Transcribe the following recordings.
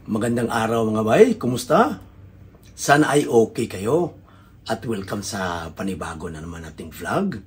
Magandang araw mga bay, kumusta? Sana ay okay kayo at welcome sa panibago na naman nating vlog.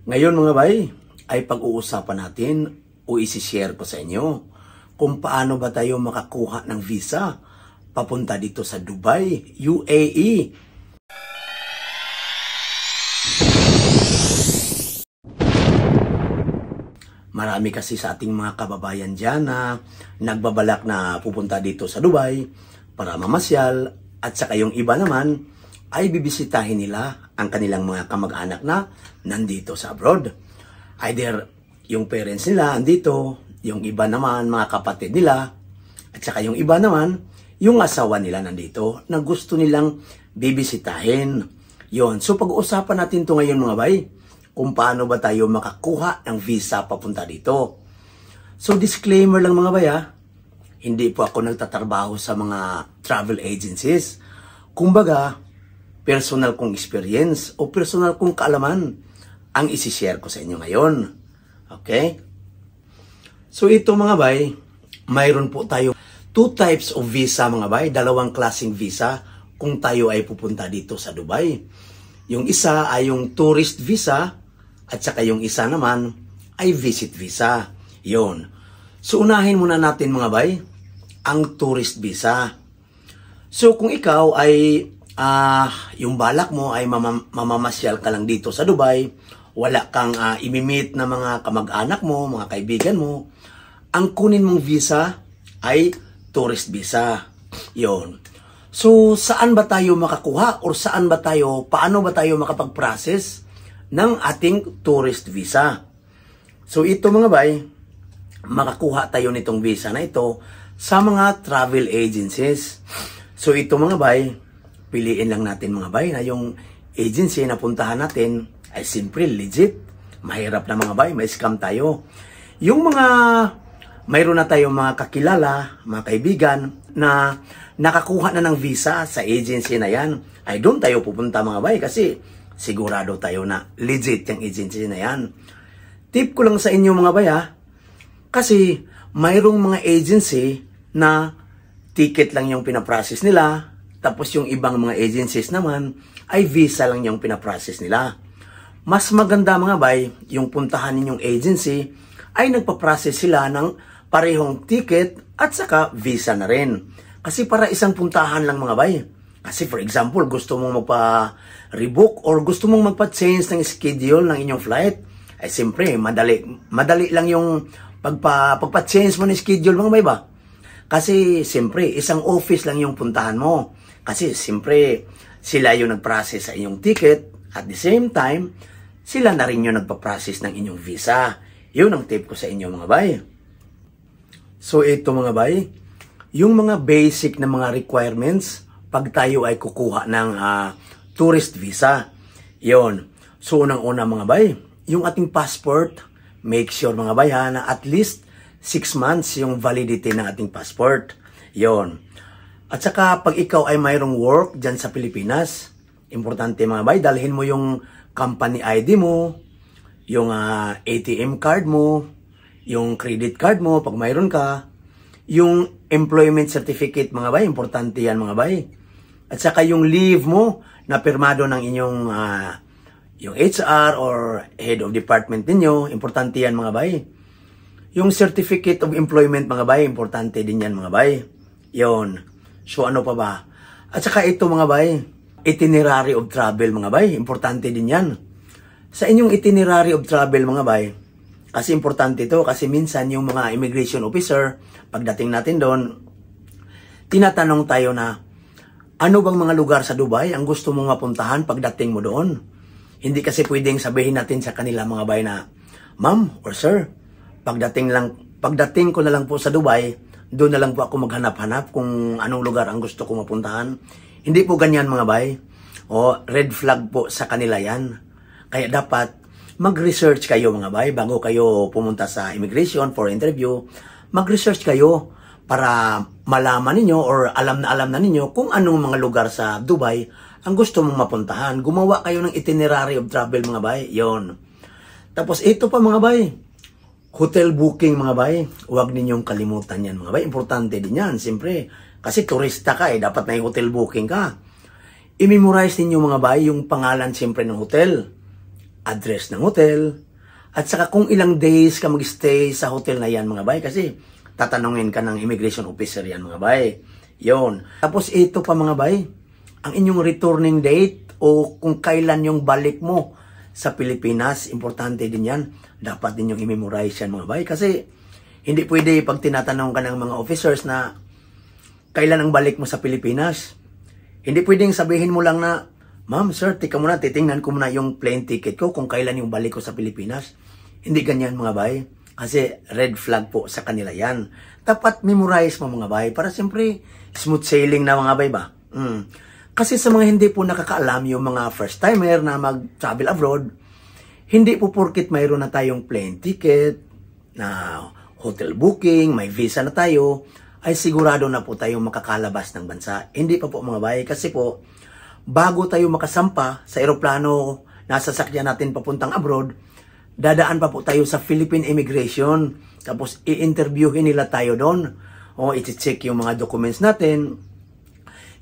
Ngayon mga bay, ay pag-uusapan natin o isi-share ko sa inyo kung paano ba tayo makakuha ng visa papunta dito sa Dubai, UAE. Marami kasi sa ating mga kababayan dyan na nagbabalak na pupunta dito sa Dubai para mamasyal at saka yung iba naman ay bibisitahin nila ang kanilang mga kamag-anak na nandito sa abroad. Either yung parents nila andito, yung iba naman mga kapatid nila, at saka yung iba naman yung asawa nila nandito na gusto nilang bibisitahin. Yon. So pag-uusapan natin to ngayon mga bay, kung paano ba tayo makakuha ng visa papunta dito. So disclaimer lang mga baya, hindi po ako nagtatrabaho sa mga travel agencies. Kumbaga, personal kong experience o personal kong kaalaman ang isi-share ko sa inyo ngayon. Okay? So ito mga bay, mayroon po tayo 2 types of visa mga bay, dalawang klaseng visa kung tayo ay pupunta dito sa Dubai. Yung isa ay yung tourist visa at saka yung isa naman ay visit visa. Yon. So unahin muna natin mga bay, ang tourist visa. So kung ikaw ay yung balak mo ay mamamasyal ka lang dito sa Dubai, wala kang imimit na mga kamag-anak mo, mga kaibigan mo, ang kunin mong visa ay tourist visa. Yon. So saan ba tayo makakuha or paano ba tayo makapag-process ng ating tourist visa? So ito mga bay, makakuha tayo nitong visa na ito sa mga travel agencies. So ito mga bay, piliin lang natin mga bay na yung agency na puntahan natin ay simple, legit. Mahirap na mga bay, may scam tayo. Yung mga mayroon na tayong mga kakilala, mga kaibigan na nakakuha na ng visa sa agency na yan, ay doon tayo pupunta mga bay kasi sigurado tayo na legit yung agency na yan. Tip ko lang sa inyo mga bay kasi mayroong mga agency na ticket lang yung pinaprocess nila, tapos yung ibang mga agencies naman ay visa lang yung pinaprocess nila. Mas maganda mga bay, yung puntahan ninyong agency ay nagpaprocess sila ng parehong ticket at saka visa na rin. Kasi para isang puntahan lang mga bay. Kasi for example, gusto mong magpa-rebook or gusto mong magpa-change ng schedule ng inyong flight, ay siyempre, madali lang yung pagpa-change mo ng schedule mga bay ba? Kasi siyempre, isang office lang yung puntahan mo. Kasi siyempre, sila yung nag-process sa inyong ticket, at the same time, sila na rin yung nagpa-process ng inyong visa. Yun ang tip ko sa inyo mga bay. So ito mga bay, yung mga basic na mga requirements pag tayo ay kukuha ng tourist visa. Yon. So unang-una mga bay, yung ating passport, make sure mga bay na at least 6 months yung validity ng ating passport. Yon. At saka pag ikaw ay mayroong work dyan sa Pilipinas, importante mga bay, dalhin mo yung company ID mo, yung ATM card mo, yung credit card mo pag mayroon ka, yung employment certificate mga bay, importante yan mga bay. At saka yung leave mo na pirmado ng inyong yung HR or head of department ninyo, importante yan mga bay. Yung certificate of employment mga bay, importante din yan mga bay. Yon. So ano pa ba? At saka ito mga bay, itinerary of travel mga bay, importante din yan. Sa inyong itinerary of travel mga bay, kasi importante ito kasi minsan yung mga immigration officer, pagdating natin doon, tinatanong tayo na, ano bang mga lugar sa Dubai ang gusto mong mapuntahan pagdating mo doon? Hindi kasi pwedeng sabihin natin sa kanila mga bay na, ma'am or sir, pagdating ko na lang po sa Dubai, doon na lang po ako maghanap-hanap kung anong lugar ang gusto ko mapuntahan. Hindi po ganyan mga bay. O red flag po sa kanila yan. Kaya dapat mag-research kayo mga bay bago kayo pumunta sa immigration for interview. Mag-research kayo para malaman ninyo or alam na ninyo kung anong mga lugar sa Dubai ang gusto mong mapuntahan. Gumawa kayo ng itinerary of travel mga bay. Yon. Tapos ito pa mga bay, Hotel booking mga bay, huwag ninyong kalimutan yan mga bay. Importante din yan, siyempre. Kasi turista ka dapat may hotel booking ka. I-memorize ninyo mga bay yung pangalan siyempre ng hotel, address ng hotel, at saka kung ilang days ka mag-stay sa hotel na yan mga bay. Kasi tatanungin ka ng immigration officer yan mga bay. Yon. Tapos ito pa mga bay, ang inyong returning date o kung kailan yung balik mo sa Pilipinas, importante din yan. Dapat din yung i-memorize yan mga bay. Kasi hindi pwede pag tinatanong ka ng mga officers na kailan ang balik mo sa Pilipinas. Hindi pwedeng sabihin mo lang na, ma'am, sir, tika muna, titingnan ko muna yung plane ticket ko kung kailan yung balik ko sa Pilipinas. Hindi ganyan mga bay. Kasi red flag po sa kanila yan. Dapat memorize mo mga bay para siyempre smooth sailing na mga bay ba. Kasi sa mga hindi po nakakaalam yung mga first timer na mag-travel abroad, hindi po porkit mayroon na tayong plane ticket, na hotel booking, may visa na tayo, ay sigurado na po tayong makakalabas ng bansa. Hindi pa po mga bay, kasi po, bago tayo makasampa sa eroplano na sasakyan natin papuntang abroad, dadaan pa po tayo sa Philippine Immigration. Tapos i-interviewin nila tayo doon. O i-check yung mga documents natin.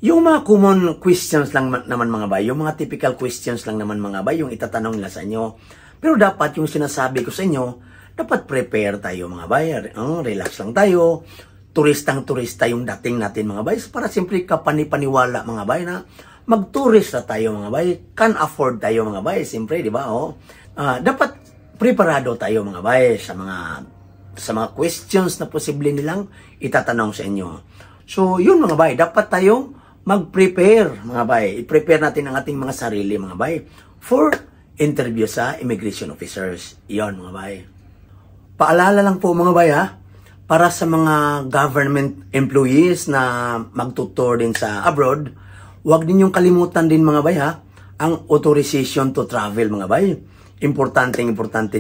Yung mga common questions lang naman mga bay, yung mga typical questions lang naman mga bay, yung itatanong nila sa inyo. Pero dapat yung sinasabi ko sa inyo, dapat prepare tayo mga bay. Relax lang tayo. Turistang-turista yung dating natin mga bay. Para simply kapani-paniwala mga bay na mag-tourist na tayo mga bay. Can afford tayo mga bay. Simply, di ba? Dapat preparado tayo mga bay sa mga questions na posible nilang itatanong sa inyo. So, yun mga bay, dapat tayong mag-prepare mga bay. I-prepare natin ang ating mga sarili mga bay for interview sa immigration officers. Iyon mga bay. Paalala lang po mga bay para sa mga government employees na magtutor din sa abroad, huwag ninyong kalimutan din mga bay ang authorization to travel mga bay. Importante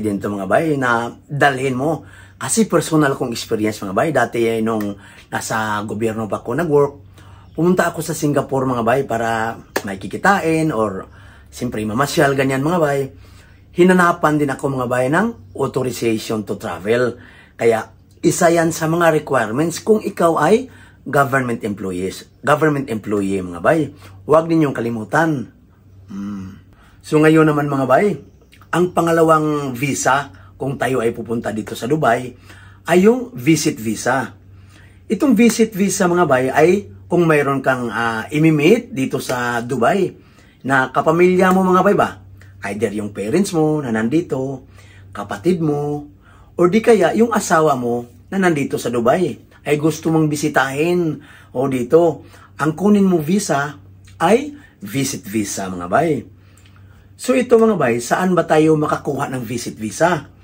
din to mga bay na dalhin mo. Kasi personal kong experience mga bay. Dati nung nasa gobyerno pa ako nag-work, pumunta ako sa Singapore mga bay para may kikitain or siyempre mamasyal, ganyan mga bay. Hinanapan din ako mga bay ng authorization to travel. Kaya isa yan sa mga requirements kung ikaw ay government employee mga bay. Huwag ninyong kalimutan. So ngayon naman mga bay, ang pangalawang visa kung tayo ay pupunta dito sa Dubai ay yung visit visa. Itong visit visa mga bay ay kung mayroon kang imi-meet dito sa Dubai na kapamilya mo mga bay ba? Either yung parents mo na nandito, kapatid mo, or di kaya yung asawa mo na nandito sa Dubai ay gusto mong bisitahin o dito. Ang kunin mo visa ay visit visa mga bay. So ito mga bay, saan ba tayo makakuha ng visit visa?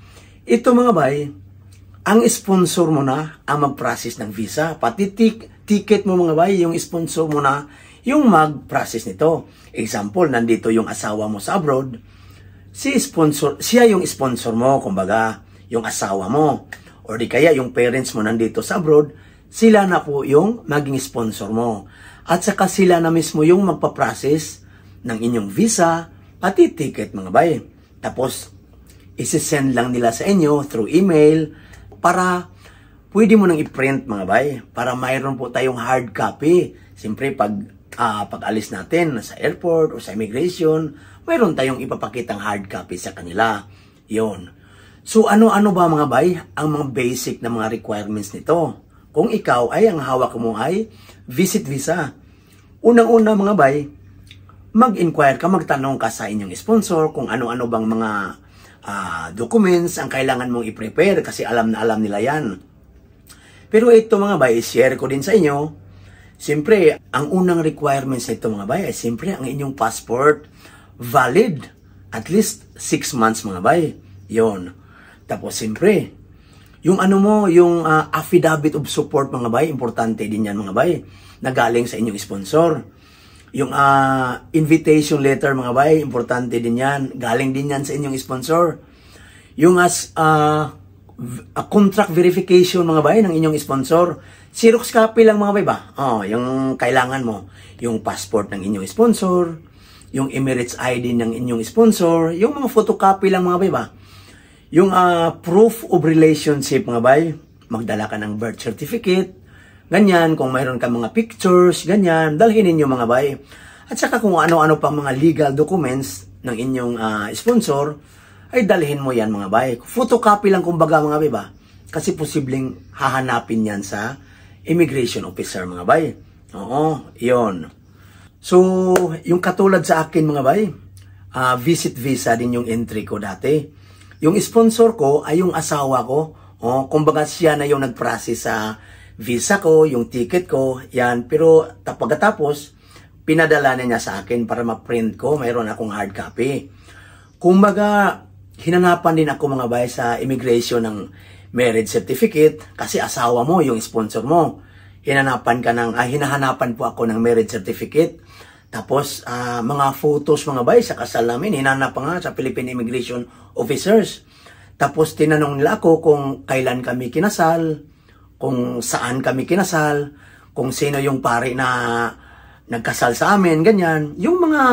Ito mga bay, ang sponsor mo na ang mag-process ng visa. Pati ticket mo mga bay, yung sponsor mo na yung mag-process nito. Example, nandito yung asawa mo sa abroad, siya yung sponsor mo, kumbaga, yung asawa mo. Or di kaya yung parents mo nandito sa abroad, sila na po yung maging sponsor mo. At saka sila na mismo yung magpa-process ng inyong visa, pati ticket mga bay. Tapos, isi-send lang nila sa inyo through email para pwede mo nang i-print mga bay para mayroon po tayong hard copy. Siyempre pag alis natin sa airport o sa immigration, mayroon tayong ipapakitang hard copy sa kanila. Yon. So ano-ano ba mga bay ang mga basic na mga requirements nito? Kung ikaw ay ang hawak mo ay visit visa. Unang-una mga bay, mag-inquire ka, magtanong ka sa inyong sponsor kung ano-ano bang mga documents ang kailangan mong i-prepare kasi alam na alam nila yan. Pero ito mga bay, share ko din sa inyo. Siyempre, ang unang requirements nito mga bay ay siyempre ang inyong passport valid at least 6 months mga bay. Yon. Tapos siyempre, yung yung affidavit of support mga bay, importante din yan mga bay, na galing sa inyong sponsor. Yung invitation letter mga bay, importante din yan. Galing din yan sa inyong sponsor. Yung contract verification mga bay ng inyong sponsor. Xerox copy lang mga bay ba? Yung kailangan mo. Yung passport ng inyong sponsor. Yung Emirates ID ng inyong sponsor. Yung mga photocopy lang mga bay ba? Yung proof of relationship mga bay, magdala ka ng birth certificate, ganyan, kung mayroon ka mga pictures, ganyan, dalhin ninyo mga bay. At saka kung ano-ano pang mga legal documents ng inyong sponsor, ay dalhin mo yan mga bay. Photocopy lang kumbaga mga bay ba? Kasi posibleng hahanapin yan sa immigration officer mga bay. Oo, yun. So, yung katulad sa akin mga bay, visit visa din yung entry ko dati. Yung sponsor ko ay yung asawa ko. Kumbaga siya na yung nag-process sa visa ko, yung ticket ko, yan. Pero pagkatapos, pinadala na niya sa akin para ma-print ko. Mayroon akong hard copy. Kumbaga, hinanapan din ako mga bay sa immigration ng marriage certificate kasi asawa mo, yung sponsor mo. Hinahanapan po ako ng marriage certificate. Tapos, mga photos mga bay sa kasal namin, hinanap pa nga sa Philippine Immigration Officers. Tapos, tinanong nila ako kung kailan kami kinasal, kung saan kami kinasal, kung sino yung pari na nagkasal sa amin, ganyan. Yung mga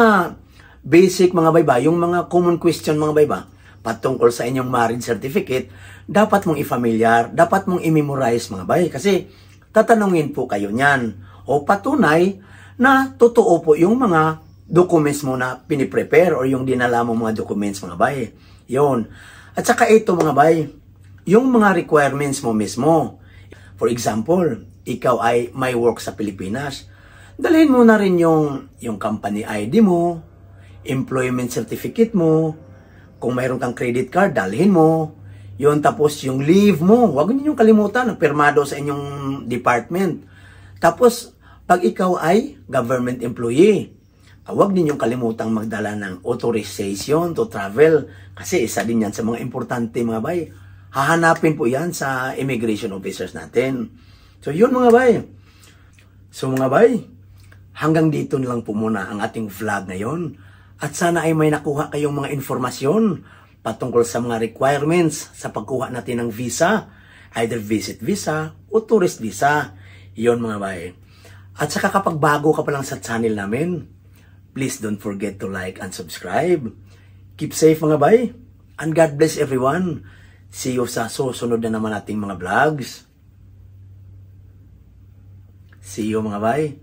basic mga bay ba, yung mga common question mga bay ba, patungkol sa inyong marriage certificate, dapat mong i-familiar, dapat mong i-memorize mga bay. Kasi, tatanungin po kayo niyan. O patunay na totoo po yung mga documents mo na piniprepare or yung dinala mo mga documents mga bay. Yun. At saka ito mga bay, yung mga requirements mo mismo. For example, ikaw ay may work sa Pilipinas. Dalhin mo na rin yung company ID mo, employment certificate mo, kung mayroon kang credit card, dalhin mo. Yun, tapos yung leave mo, huwag ninyong kalimutan, pirmado sa inyong department. Tapos, pag ikaw ay government employee, huwag ninyong kalimutang magdala ng authorization to travel. Kasi isa din yan sa mga importante mga bay. Hahanapin po yan sa immigration officers natin. So yun mga bay. So mga bay, hanggang dito na lang po muna ang ating vlog ngayon. At sana ay may nakuha kayong mga informasyon patungkol sa mga requirements sa pagkuha natin ng visa, either visit visa o tourist visa. Yun mga bay. At saka kapag bago ka pa lang sa channel namin, please don't forget to like and subscribe. Keep safe mga bay. And God bless everyone. See you sa susunod na naman nating mga vlogs. See you mga bay.